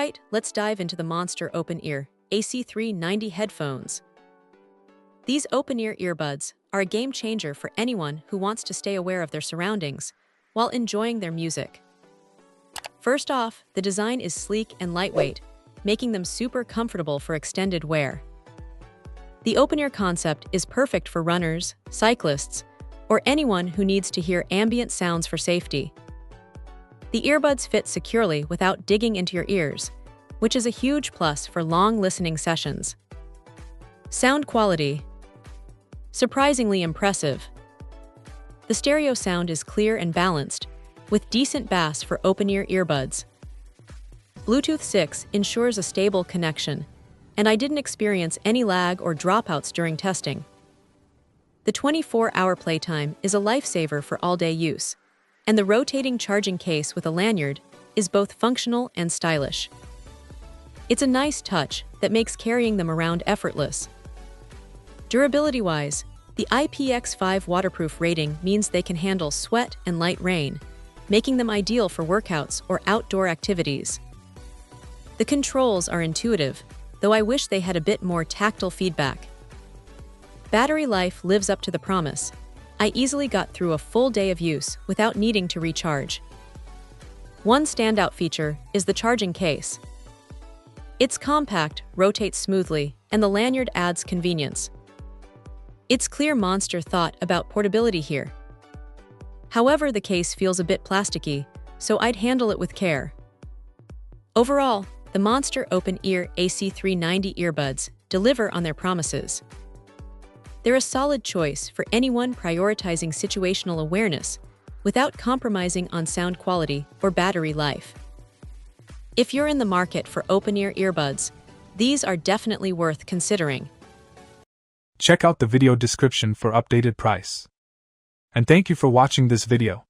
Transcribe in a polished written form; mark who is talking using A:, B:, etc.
A: Alright, let's dive into the monster open-ear AC390 headphones. These open-ear earbuds are a game changer for anyone who wants to stay aware of their surroundings while enjoying their music. First off, the design is sleek and lightweight, making them super comfortable for extended wear. The open-ear concept is perfect for runners, cyclists, or anyone who needs to hear ambient sounds for safety. The earbuds fit securely without digging into your ears, which is a huge plus for long listening sessions. Sound quality. Surprisingly impressive. The stereo sound is clear and balanced, with decent bass for open-ear earbuds. Bluetooth 6 ensures a stable connection, and I didn't experience any lag or dropouts during testing. The 24-hour playtime is a lifesaver for all-day use, and the rotating charging case with a lanyard is both functional and stylish. It's a nice touch that makes carrying them around effortless. Durability-wise, the IPX5 waterproof rating means they can handle sweat and light rain, making them ideal for workouts or outdoor activities. The controls are intuitive, though I wish they had a bit more tactile feedback. Battery life lives up to the promise. I easily got through a full day of use without needing to recharge. One standout feature is the charging case. It's compact, rotates smoothly, and the lanyard adds convenience. It's clear Monster thought about portability here. However, the case feels a bit plasticky, so I'd handle it with care. Overall, the Monster open-ear AC390 earbuds deliver on their promises. They're a solid choice for anyone prioritizing situational awareness without compromising on sound quality or battery life. If you're in the market for open-ear earbuds, these are definitely worth considering.
B: Check out the video description for updated price. And thank you for watching this video.